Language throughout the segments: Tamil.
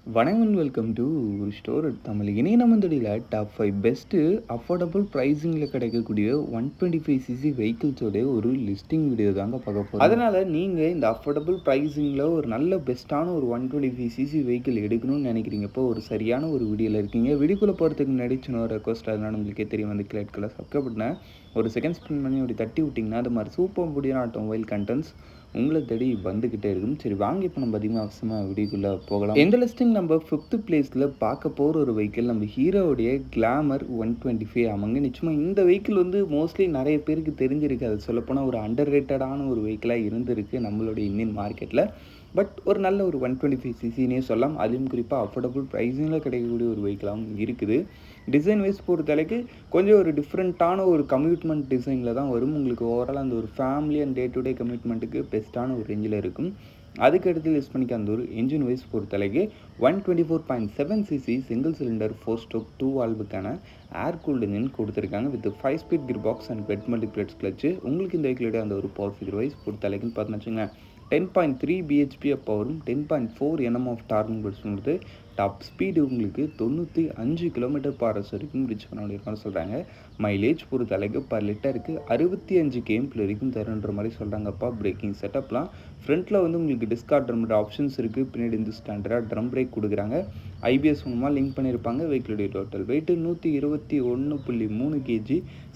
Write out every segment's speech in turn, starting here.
வணக்கம் வெல்கம் டு ஒரு ஸ்டோர் தமிழ். இனி நம்ம தொழிலில் டாப் 5 பெஸ்ட்டு அஃபோர்டபுள் ப்ரைஸிங்கில் கிடைக்கக்கூடிய 125cc வெஹிக்கிள்ஸோடைய ஒரு லிஸ்டிங் வீடியோ தாங்க பார்க்க போகிறோம். அதனால் நீங்கள் இந்த அஃபோர்டபுள் ப்ரைஸிங்கில் ஒரு நல்ல பெஸ்ட்டான ஒரு 125cc வெஹிக்கிள் எடுக்கணும்னு நினைக்கிறீங்கப்போ ஒரு சரியான ஒரு வீடியோவில் இருக்கீங்க. வீடியோக்குள்ளே போகிறதுக்கு முன்னாடி சின்ன ஒரு ரெக்வஸ்ட், அதனால் உங்களுக்கே தெரியும் வந்து கிளிக் கலர் சப்ஸ்கிரைப் பண்ணேன் ஒரு செகண்ட் ஸ்பின் பண்ணி அப்படி தட்டி விட்டிங்கன்னா அது மாதிரி சூப்பர் முடியான ஆட்டோமொபைல் கண்டென்ட்ஸ் உங்களை தேடி வந்துக்கிட்டே இருக்கும். சரி வாங்க இப்போ நம்ம அதிகமாக அவசியமாக வீடியோக்குள்ளே போகலாம். எந்த லிஸ்டிங் நம்ம 5th பிளேஸில் பார்க்க போகிற ஒரு வெஹிக்கிள் நம்ம ஹீரோவுடைய கிளாமர் 125 ஆமாங்க. நிச்சயமாக இந்த வெஹிக்கிள் வந்து மோஸ்ட்லி நிறைய பேருக்கு தெரிஞ்சிருக்கு. அது சொல்லப்போனால் ஒரு அண்டர் ரேட்டடான ஒரு வெஹிக்கிளாக இருந்திருக்கு நம்மளுடைய இந்தியன் மார்க்கெட்டில். பட் ஒரு நல்ல ஒரு 125cc சொல்லலாம். அதுவும் குறிப்பாக அஃபோர்டபுள் ப்ரைஸிங்கில் கிடைக்கக்கூடிய ஒரு வெஹிக்கிளாகவும் இருக்குது. டிசைன் வைஸ் பொறுத்தளவுக்கு கொஞ்சம் ஒரு டிஃப்ரெண்ட்டான ஒரு கமிட்மெண்ட் டிசைனில் தான் வரும். உங்களுக்கு ஓவரால் அந்த ஒரு family and day to day கமிட்மெண்ட்டுக்கு பெஸ்ட்டான ஒரு ரேஞ்சில் இருக்கும். அதுக்கடுத்து லிஸ்ட் பண்ணிக்க அந்த ஒரு என்ஜின் வைஸ் பொறுத்தளவுக்கு 124.7cc சிங்கிள் சிலிண்டர் 4 ஸ்ட்ரோக் 2 வால்வுக்கான ஏர் கூல்டு இன்ஜின் கொடுத்துருக்காங்க with 5 speed gear box and wet multiplates clutch. உங்களுக்கு இந்த வெஹிக்கிளோட அந்த ஒரு பவர் ஃபிகர் வைஸ் பொறுத்தளவுக்குன்னு பார்த்தீங்கன்னு வச்சுங்க 10.3 bhp பவரும் 10.4 nm ஆஃப் டார்னிங் கொடுத்து டாப் ஸ்பீடு உங்களுக்கு 95 km/h வரைக்கும் ரீச் பண்ண முடியும்னு சொல்கிறாங்க. மைலேஜ் பொறுத்த அளவுக்கு பர் லிட்டருக்கு 65 km வரைக்கும் தருன்ற மாதிரி சொல்கிறாங்கப்பா. பிரேக்கிங் செட்டப்லாம் ஃப்ரண்ட்டில் வந்து உங்களுக்கு டிஸ்கார்ட் ட்ரம் ஆப்ஷன்ஸ் இருக்குது. பின்னாடி இந்த ஸ்டாண்டர்டாக ட்ரம் பிரேக் கொடுக்குறாங்க. ஐபிஎஸ் மூலமாக லிங்க் பண்ணியிருப்பாங்க. வெஹிக்கிளுடைய total weight 121.3 kg.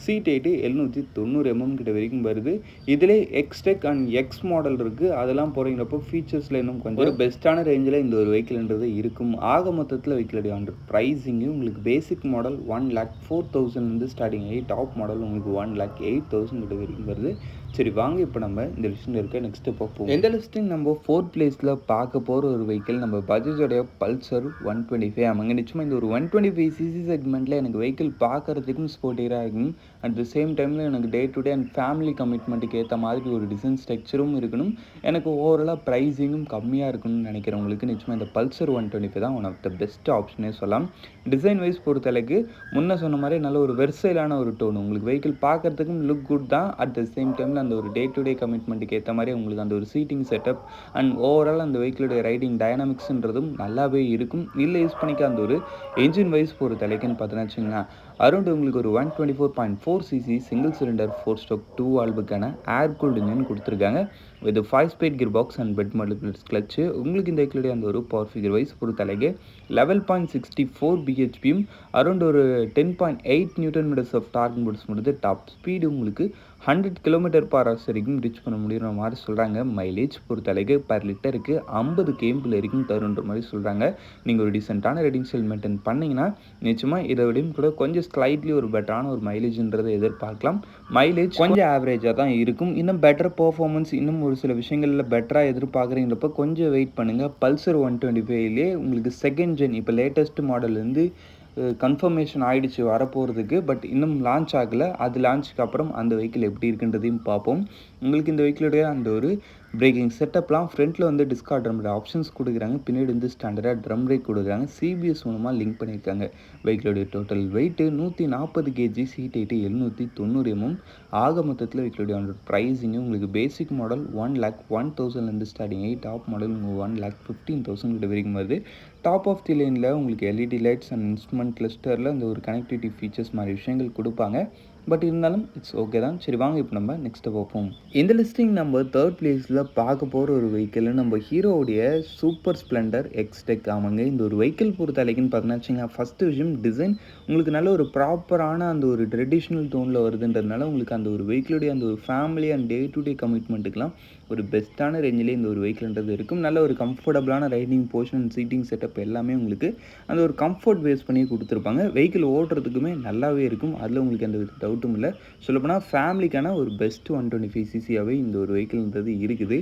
Seat height 790 mm கிட்ட வரைக்கும் வருது. இதிலே எக்ஸ்டெக் அண்ட் எக்ஸ் மாடல் இருக்குது. அதெல்லாம் போகிறீங்கிறப்போ ஃபீச்சர்ஸில் இன்னும் கொஞ்சம் ஒரு பெஸ்ட்டான ரேஞ்சில் இந்த ஒரு வெஹிக்கிள்ன்றது இருக்கும். ஆக மொத்தத்தில் வெஹிக்கிளுடைய அந்த ப்ரைஸிங்கு உங்களுக்கு பேசிக் மாடல் 1,04,000 ஸ்டார்டிங் ஆகி டாப் மாடல் உங்களுக்கு 1,08,000 கிட்ட வரைக்கும் வருது. சரி வாங்க இப்போ நம்ம இந்த லிஸ்ட்டில் இருக்க நெக்ஸ்ட்டு பார்ப்போம். எந்த லிஸ்ட்டிங் நம்ம 4th பிளேஸில் பார்க்க போகிற ஒரு வெஹிக்கிள் நம்ம பஜாஜோடைய பல்சர் 125 ஆமாங்க. நிச்சயமாக இந்த ஒரு 125cc செக்மெண்ட்டில் எனக்கு வெஹிக்கிள் பார்க்குறதுக்கும் ஸ்போர்ட்டிவாக இருக்கும். அட் த சேம் டைமில் எனக்கு day to day and family கமிட்மெண்ட்டுக்கு ஏற்ற மாதிரி ஒரு டிசைன் ஸ்ட்ரக்சரும் இருக்கணும். எனக்கு ஓவராலாக ப்ரைஸிங்கும் கம்மியாக இருக்கணும்னு நினைக்கிறவங்களுக்கு நிச்சயமாக இந்த பல்சர் 125 தான் ஒன் ஆஃப் த பெஸ்ட் ஆப்ஷனே சொல்லலாம். டிசைன் வைஸ் பொறுத்தளவுக்கு முன்ன சொன்ன மாதிரி நல்ல ஒரு வெர்சைலான ஒரு டோன். உங்களுக்கு வெஹிக்கிள் பார்க்குறதுக்கும் லுக் குட் தான். அட் த சேம் டைமில் அந்த ஒரு டே டு டே கமிட்மெண்ட்டுக்கு ஏற்ற மாதிரி உங்களுக்கு அந்த ஒரு சீட்டிங் செட்டப் அண்ட் ஓவரால் அந்த வெஹிக்கிளுடைய ரைடிங் டைனாமிக்ஸ்ன்றதும் நல்லாவே இருக்கும். இல்லை யூஸ் பண்ணிக்க அந்த ஒரு என்ஜின் வைஸ் பொறுத்தளவுக்குன்னு பார்த்தீங்கன்னா வச்சுங்களேன் அரௌண்ட் உங்களுக்கு ஒரு 124.4cc சிங்கிள் சிலிண்டர் 4 ஸ்ட்ரோக் 2 வால்வுக்கான ஏர் கூல்டு இன்ஜின் கொடுத்துருக்காங்க with 5 speed gear box and wet multiplates clutch. உங்களுக்கு இந்த வெஹிக்கிளுடைய அந்த ஒரு பவர் ஃபிகர் வைஸ் பொறுத்தளவுக்கு 11.64 bhpயும் அரௌண்ட் ஒரு 10.8 Nm ஆஃப் டார்க் முடிச்சு முடிது. டாப் ஸ்பீடு உங்களுக்கு 100 km/h வரைக்கும் ரீச் பண்ண முடியுற மாதிரி சொல்கிறாங்க. மைலேஜ் பொறுத்தளவுக்கு பர் லிட்டருக்கு 50 km வரைக்கும் தருன்ற மாதிரி சொல்கிறாங்க. நீங்கள் ஒரு டீசெண்டான ரைடிங் ஸ்டைல் மெயின்டைன் பண்ணிங்கன்னா நிச்சயமாக இதை விடையும் கூட கொஞ்சம் ஸ்லைட்லி ஒரு பெட்டரான ஒரு மைலேஜ்ன்றதை எதிர்பார்க்கலாம். மைலேஜ் கொஞ்சம் ஆவரேஜாக தான் இருக்கும். இன்னும் பெட்டர் பர்ஃபார்மன்ஸ் இன்னும் ஒரு சில விஷயங்களில் பெட்டராக எதிர்பார்க்குறீங்கிறப்ப கொஞ்சம் வெயிட் பண்ணுங்கள். பல்சர் 125லே உங்களுக்கு செகண்ட் ஜென் இப்போ லேட்டஸ்ட் மாடல்லேருந்து கன்ஃபர்மேஷன் ஆகிடுச்சு வரப்போகிறதுக்கு. பட் இன்னும் லான்ச் ஆகலை. அது லான்ச்சுக்கு அப்புறம் அந்த வெஹிக்கிள் எப்படி இருக்குன்றதையும் பார்ப்போம். உங்களுக்கு இந்த வெஹிக்கிளுடைய அந்த ஒரு பிரேக்கிங் செட்டப்லாம் ஃப்ரண்ட்டில் வந்து டிஸ்கார்ட் ட்ரம் ஆப்ஷன்ஸ் கொடுக்குறாங்க. பின்னாடி வந்து ஸ்டாண்டர்டாக ட்ரம் பிரேக் கொடுக்குறாங்க. சிபிஎஸ் மூலமாக லிங்க் பண்ணியிருக்காங்க. வெஹிக்கிளுடைய total weight 140 kg. Seat height 790 mm. ஆக மொத்தத்தில் வெஹிக்கிளுடைய அந்த ப்ரைஸிங்கு உங்களுக்கு பேசிக் மாடல் 1,01,000 ஸ்டார்டிங் ஆகி டாப் மாடல் உங்களுக்கு 1,15,000 கிட்ட வரைக்கும் வருது. டாப் ஆஃப் தி லைனில் உங்களுக்கு எல்இடி லைட்ஸ் அண்ட் இன்ஸ்ட்ருமெண்ட் கிளஸ்டரில் அந்த ஒரு கனெக்டிவிட்டி ஃபீச்சர்ஸ் மாதிரி விஷயங்கள் கொடுப்பாங்க. பட் இருந்தாலும் இட்ஸ் ஓகே தான். சரி வாங்க இப்போ நம்ம நெக்ஸ்ட்டு பார்ப்போம். இந்த லிஸ்டிங் நம்ம 3rd பிளேஸில் பார்க்க போகிற ஒரு வெஹிக்கிள் நம்ம ஹீரோவுடைய சூப்பர் ஸ்ப்ளெண்டர் எக்ஸ்டெக் ஆமாங்க. இந்த ஒரு வெஹிக்கிள் பொறுத்த அளவுக்குன்னு பார்த்தீங்கன்னா வச்சுங்க ஃபஸ்ட்டு விஷயம் டிசைன் உங்களுக்கு நல்ல ஒரு ப்ராப்பரான அந்த ஒரு ட்ரெடிஷ்னல் டோனில் வருதுன்றதுனால உங்களுக்கு அந்த ஒரு வெஹிக்கிளுடைய அந்த ஒரு family and day to day கமிட்மெண்ட்டுக்கெலாம் ஒரு பெஸ்ட்டான ரேஞ்சிலே இந்த ஒரு வெஹிக்கிள்ன்றது இருக்கும். நல்ல ஒரு கம்ஃபர்டபுளான riding portion and seating setup எல்லாமே உங்களுக்கு அந்த ஒரு கம்ஃபர்ட் பேஸ் பண்ணி கொடுத்துருப்பாங்க. வெஹிக்கிள் ஓட்டுறதுக்குமே நல்லாவே இருக்கும். அதில் உங்களுக்கு எந்த டவுட்டும் இல்லை. சொல்லப்போனால் ஃபேமிலிக்கான ஒரு பெஸ்ட் 125cc இந்த ஒரு வெஹிக்கிள்ன்றது இருக்குது.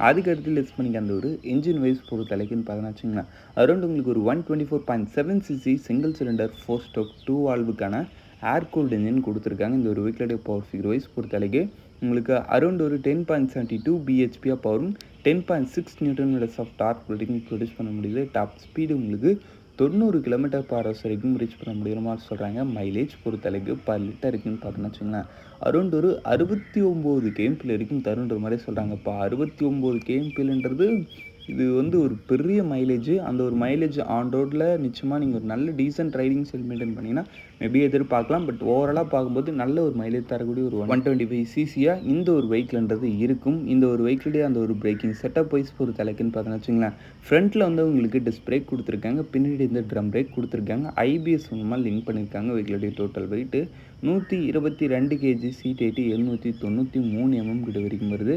அதுக்கடுத்து லிஸ்ட் பண்ணிக்க அந்த ஒரு என்ஜின் வைஸ் பொறுத்த அளவுக்குன்னு பார்த்தீங்கன்னா வச்சுங்களேன் அரௌண்ட் உங்களுக்கு ஒரு 124.7cc சிங்கிள் சிலிண்டர் 4 ஸ்ட்ரோக் 2 வால்வுக்கான ஏர் கூல்டு இன்ஜின் கொடுத்துருக்காங்க. இந்த ஒரு வெஹிக்கிளுடைய பவர் ஃபிகர் வைஸ் பொறுத்த அளவுக்கு உங்களுக்கு அரௌண்ட் ஒரு 10.72 bhp பவரும் 10.6 Nm ஆஃப் டார்க் வரைக்கும் ப்ரொடியூஸ் பண்ண முடியுது. டாப் ஸ்பீடு உங்களுக்கு 90 km/h வரைக்கும் ரீச் பண்ண முடியுற மாதிரி சொல்கிறாங்க. மைலேஜ் பொறுத்தளவுக்கு பர் லிட்டருக்குன்னு பார்த்தோன்னா வச்சுங்களேன் அரௌண்ட் ஒரு 69 km வரைக்கும் தருன்ற மாதிரி சொல்கிறாங்க. இப்போ 69 kmன்றது இது வந்து ஒரு பெரிய மைலேஜ். அந்த ஒரு மைலேஜ் ஆன் ரோட்டில் நிச்சயமாக நீங்கள் ஒரு நல்ல டீசென்ட் ரைடிங் ஸ்டைல் மெயின்டைன் பண்ணிங்கன்னா மேபி எதிர்பார்க்கலாம். பட் ஓவராலாக பார்க்கும்போது நல்ல ஒரு மைலேஜ் தரக்கூடிய ஒரு 125 சிசியாக இந்த ஒரு வெஹிக்கிள்ன்றது இருக்கும். இந்த ஒரு வெஹிக்கிளுடைய அந்த ஒரு பிரேக்கிங் செட்டப் வைஸ் பொறுத்த அளவுக்குன்னு பார்த்தோன்னா வச்சுங்களேன், ஃப்ரண்ட்டில் வந்து உங்களுக்கு டிஸ்க் பிரேக் கொடுத்துருக்காங்க, பின்னாடி இந்த ட்ரம் பிரேக் கொடுத்துருக்காங்க, ஐபிஎஸ் மூலமாக லிங்க் பண்ணியிருக்காங்க. வெஹிக்கிளுடைய total weight 122 KG, seat height 793 mm கிட்ட வரைக்கும் வருது.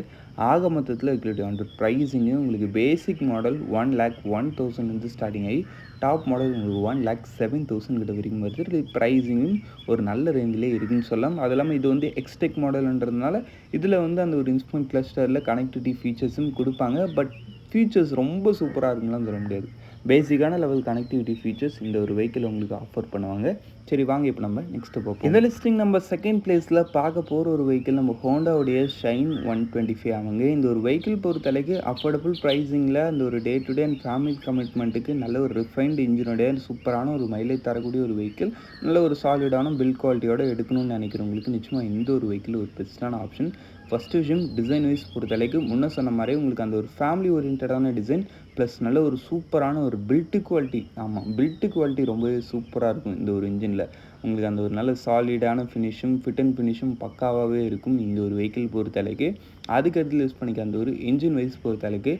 ஆக மொத்தத்தில் வெஹிக்கிளுடைய அந்த ப்ரைஸிங்கு உங்களுக்கு பேசிக் மாடல் 1,01,000 ஸ்டார்டிங் ஆகி டாப் மாடல் உங்களுக்கு 1,07,000 கிட்ட வரைக்கும் வருது. இது ப்ரைஸிங்கும் ஒரு நல்ல ரேஞ்சிலே இருக்குன்னு சொல்லலாம். அது இல்லாமல் இது வந்து எக்ஸ்டெக் மாடல்ன்றதுனால இதில் வந்து அந்த ஒரு இன்ஸ்ட்ருமெண்ட் கிளஸ்டரில் கனெக்டிவிட்டி ஃபீச்சர்ஸும் கொடுப்பாங்க. பட் ஃபீச்சர்ஸ் ரொம்ப சூப்பராக இருக்குன்னு சொல்ல முடியாது. பேசிக்கான லெவல் கனெக்டிவிட்டி ஃபீச்சர்ஸ் இந்த ஒரு வெஹிக்கிள் உங்களுக்கு ஆஃபர் பண்ணுவாங்க. சரி வாங்க இப்போ நம்ம நெக்ஸ்ட்டு பார்ப்போம். இந்த லிஸ்டிங் நம்ம செகண்ட் பிளேஸில் பார்க்க போகிற ஒரு வெஹிக்கிள் நம்ம ஹோண்டாவுடைய ஷைன் 125 ஆகுங்க. இந்த ஒரு வெஹிக்கிள் பொறுத்தளவுக்கு அஃபோர்டபுள் ப்ரைஸிங்கில் அந்த ஒரு day to day and family கமிட்மெண்ட்டுக்கு நல்ல ஒரு ரிஃபைன்டு இன்ஜினுடைய சூப்பரான ஒரு மைலேஜ் தரக்கூடிய ஒரு வெஹிக்கிள், நல்ல ஒரு சாலிடான பில்ட் குவாலிட்டியோடு எடுக்கணும்னு நினைக்கிறவங்களுக்கு நிச்சயமாக இந்த ஒரு வெஹிக்கிள் ஒரு பெஸ்ட்டான ஆப்ஷன். ஃபஸ்ட்டு விஷயம் டிசைன் வைஸ் பொறுத்தளவுக்கு முன்ன சொன்ன மாதிரி உங்களுக்கு அந்த ஒரு ஃபேமிலி ஓரியன்டான டிசைன் ப்ளஸ் நல்ல ஒரு சூப்பரான ஒரு பில்ட்டு குவாலிட்டி. ஆமாம், பில்ட்டு குவாலிட்டி ரொம்பவே சூப்பராக இருக்கும் இந்த ஒரு இன்ஜினில். உங்களுக்கு அந்த ஒரு நல்ல சாலிடான ஃபினிஷும் ஃபிட் அண்ட் ஃபினிஷும் பக்காவாகவே இருக்கும் இந்த ஒரு வெஹிக்கிள் பொறுத்தளவுக்கு. அதுக்கடுத்து யூஸ் பண்ணிக்க அந்த ஒரு இன்ஜின் வைஸ் பொறுத்தளவுக்கு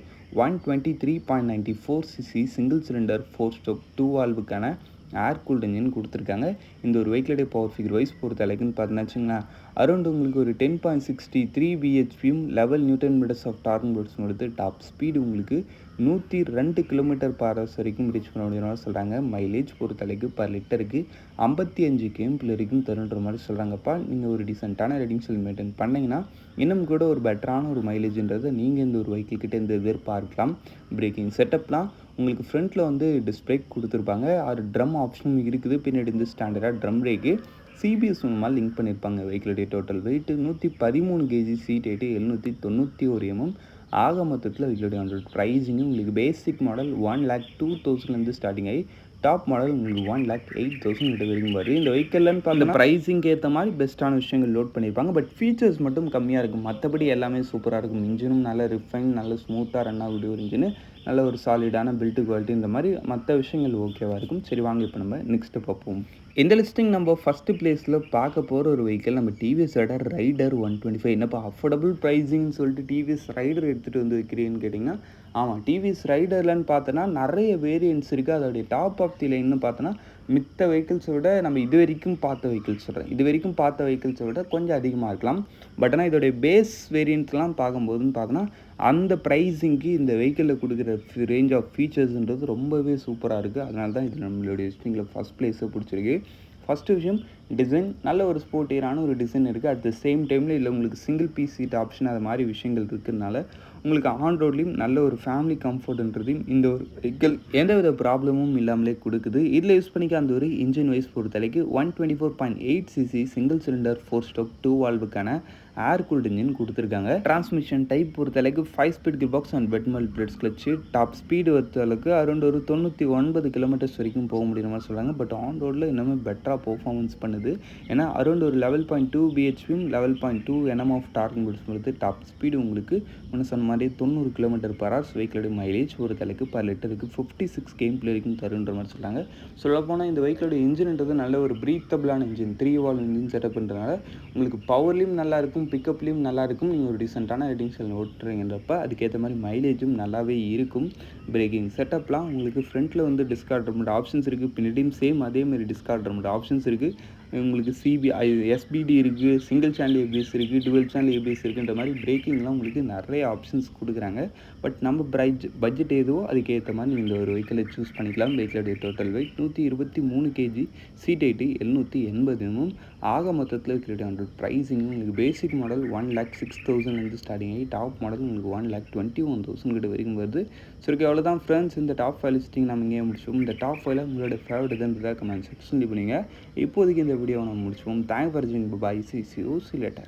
123.94 சிசி சிங்கிள் சிலிண்டர் 4 ஸ்ட்ரோக் 2 வால்வுக்கான ஏர் கூல்டு இன்ஜின் கொடுத்துருக்காங்க. இந்த ஒரு வெஹிக்கிளுடைய பவர் ஃபிகர் வைஸ் பொறுத்த அளவுக்குன்னு பார்த்தீங்கன்னா வச்சுங்களேன், அரௌண்ட் உங்களுக்கு ஒரு 10.63 பிஹெச்பியும் 11 நியூட்டன் மீட்டர்ஸ் ஆஃப் டார்க் பர்ட்ஸ் கொடுத்து டாப் ஸ்பீடு உங்களுக்கு 102 km/h வரைக்கும் ரீச் பண்ண முடியும்னு சொல்கிறாங்க. மைலேஜ் பொறுத்த அளவுக்கு பர் லிட்டருக்கு 55 km வரைக்கும் தருன்ற மாதிரி சொல்கிறாங்கப்பா. நீங்கள் ஒரு டீசெண்டான ரைடிங் ஸ்டைல் மெயின்டைன் பண்ணிங்கன்னா இன்னும் கூட ஒரு பெட்டரான ஒரு மைலேஜ்ன்றதை நீங்கள் இந்த ஒரு வெஹிக்கிள் கிட்டே இந்த எதிர்பார்க்கலாம். பிரேக்கிங் செட்டப்லாம் உங்களுக்கு ஃப்ரண்ட்டில் வந்து டிஸ்க் பிரேக் கொடுத்துருப்பாங்க, அது ட்ரம் ஆப்ஷனும் இருக்குது. பின்னாடி இந்த ஸ்டாண்டர்டாக ட்ரம் பிரேக்கு சிபிஎஸ் மூலமாக லிங்க் பண்ணியிருப்பாங்க. வெஹிக்கிளுடைய total weight 113 KG, seat height 791 mm. ஆக மொத்தத்தில் வெஹிக்கிளுடைய அந்த ப்ரைஸிங்கும் உங்களுக்கு பேசிக் மாடல் 1,02,000 ஸ்டார்டிங் ஆகி டாப் மாடல் உங்களுக்கு 1,08,000 கிட்ட வரைக்கும் வருது. இந்த வெஹிக்கிள்னு பார்த்தா ப்ரைஸிங்க்கு ஏற்ற மாதிரி பெஸ்ட்டான விஷயங்கள் லோட் பண்ணியிருப்பாங்க. பட் ஃபீச்சர்ஸ் மட்டும் கம்மியாக இருக்கும், மற்றபடி எல்லாமே சூப்பராக இருக்கும். இன்ஜினும் நல்ல ரிஃபைன், நல்ல ஸ்மூத்தாக ரன் ஆகக்கூடிய ஒரு இன்ஜினு, நல்ல ஒரு சாலிடான பில்ட் குவாலிட்டி, இந்த மாதிரி மற்ற விஷயங்கள் ஓகேவாக இருக்கும். சரி வாங்க இப்போ நம்ம நெக்ஸ்ட்டு பார்ப்போம். இந்த லிஸ்டிங் நம்ம ஃபஸ்ட்டு பிளேஸில் பார்க்க போகிற ஒரு வெஹிக்கிள் நம்ம டிவிஎஸ் ரைடர் 125. என்னப்பா அஃபோர்டபுள் ப்ரைஸிங்னு சொல்லிட்டு டிவிஎஸ் ரைடர் எடுத்துகிட்டு வந்து வைக்கிறீன்னு கேட்டிங்கன்னா, ஆமாம், டிவிஎஸ் ரைடர்லன்னு பார்த்தோன்னா நிறைய வேரியன்ட்ஸ் இருக்குது. அதோடைய டாப் ஆஃப் தி லைன்னு பார்த்தோன்னா மித்த வெஹிக்கிள்ஸை விட நம்ம இது வரைக்கும் பார்த்த வெஹிக்கிள்ஸை விட கொஞ்சம் அதிகமாக இருக்கலாம். பட் ஆனால் இதோடைய பேஸ் வேரியண்ட்ஸ்லாம் பார்க்கும்போதுன்னு பார்த்தோன்னா அந்த ப்ரைஸிங்க்கு இந்த வெஹிக்கிளில் கொடுக்குற ரேஞ்ச் ஆஃப் ஃபீச்சர்ஸ்ன்றது ரொம்பவே சூப்பராக இருக்குது. அதனால தான் இது நம்மளுடைய லிஸ்டிங்கில் ஃபஸ்ட் பிளேஸை பிடிச்சிருக்கு. ஃபஸ்ட்டு விஷயம் டிசைன், நல்ல ஒரு ஸ்போர்ட்டியரான ஒரு டிசைன் இருக்குது. அட் த சேம் டைமில் இல்லை உங்களுக்கு சிங்கிள் பீஸ் சீட் ஆப்ஷன் அது மாதிரி விஷயங்கள் இருக்கிறதுனால உங்களுக்கு ஆன் ரோட்லேயும் நல்ல ஒரு ஃபேமிலி கம்ஃபர்ட்ன்றதையும் இந்த ஒரு வெஹிக்கிள் எந்தவித ப்ராப்ளமும் இல்லாமலே கொடுக்குது. இதில் யூஸ் பண்ணிக்க அந்த ஒரு இன்ஜின் வைஸ் பொறுத்தலைக்கு 124.8 சிசி சிங்கிள் சிலிண்டர் 4 ஸ்ட்ரோக் 2 வால்வுக்கான ஏர் கூல்டு இன்ஜின் கொடுத்துருக்காங்க. டிரான்ஸ்மிஷன் டைப் பொறுத்தளவுக்கு 5 ஸ்பீட் கியர் பாக்ஸ் அண்ட் பெட்மல் பிளேட்ஸ் கிளச்சு. டாப் ஸ்பீடு பொறுத்தளவுக்கு அரௌண்ட் ஒரு 99 km வரைக்கும் போக முடியுற மாதிரி சொல்கிறாங்க. பட் ஆன் ரோடில் இன்னுமே பெட்டராக பர்ஃபார்மன்ஸ் பண்ணுது. ஏன்னா அரௌண்ட் ஒரு 11.2 பிஹெச்பியும் 11.2 Nm ஆஃப் டார்க் பிளேட்ஸ் கொடுத்து டாப் ஸ்பீடு உங்களுக்கு ஒன்று சொன்ன மாதிரி 90 km/h. வெஹிக்கிளோட மைலேஜ் பொறுத்தளவுக்கு பர் லிட்டருக்கு 56 km வரைக்கும் தருன்ற மாதிரி சொல்கிறாங்க. சொல்லப்போனால் இந்த வெஹிக்கிளோட இன்ஜின்ன்றது நல்ல ஒரு ப்ரீத்தபிளான இன்ஜின், 3 வால்வ் இன்ஜின் செட்டப்ன்றதுனால உங்களுக்கு பவர்லேயும் நல்லா இருக்கும், பிக்கப்லேயும் நல்லா இருக்கும். நீங்கள் ஒரு டீசெண்டான ரைடிங் ஸ்டைல் ஓட்டுறீங்கன்றப்ப அதுக்கேற்ற மாதிரி மைலேஜும் நல்லாவே இருக்கும். பிரேக்கிங் செட்டப்லாம் உங்களுக்கு ஃப்ரண்ட்டில் வந்து டிஸ்கார்ட் ரெமோட் ஆப்ஷன்ஸ் இருக்குது, பின்னாடியும் சேம் அதேமாதிரி டிஸ்கார்ட் ரெமோட் ஆப்ஷன்ஸ் இருக்குது. உங்களுக்கு எஸ்பிடி இருக்குது, சிங்கிள் சேனல் ஏபிஎஸ் இருக்குது, டுவெல் சேனல் ஏபிஎஸ் இருக்குன்ற மாதிரி பிரேக்கிங்லாம் உங்களுக்கு நிறைய ஆப்ஷன்ஸ் கொடுக்குறாங்க. பட் நம்ம பட்ஜெட் ஏதோ அதுக்கேற்ற மாதிரி நீங்கள் ஒரு வெஹிக்கிளை சூஸ் பண்ணிக்கலாம். வெஹிக்கிளோடைய total weight 123 KG, seat height 780 mm. ஆக மொத்தத்தில் இருக்கிற அந்த ப்ரைஸிங் உங்களுக்கு பேசிக் மாடல் 1,06,000 ஸ்டார்டிங் ஆகி டாப் மாடல் உங்களுக்கு 1,21,000 கிட்ட வரைக்கும் வருது. சரி, அவ்வளோதான் ஃப்ரெண்ட்ஸ், இந்த டாப் 5 லிஸ்டிங் நம்ம இங்கே முடிச்சோம். இந்த டாப் 5ல் உங்களோட ஃபேவரட் எதுன்றதை கமெண்ட் செக்ஷன் பண்ணுங்க. இப்போதைக்கு இந்த வீடியோவை நம்ம முடிச்சுவோம். தேங்க் ஃபார் வாட்சிங். Bye, see you later.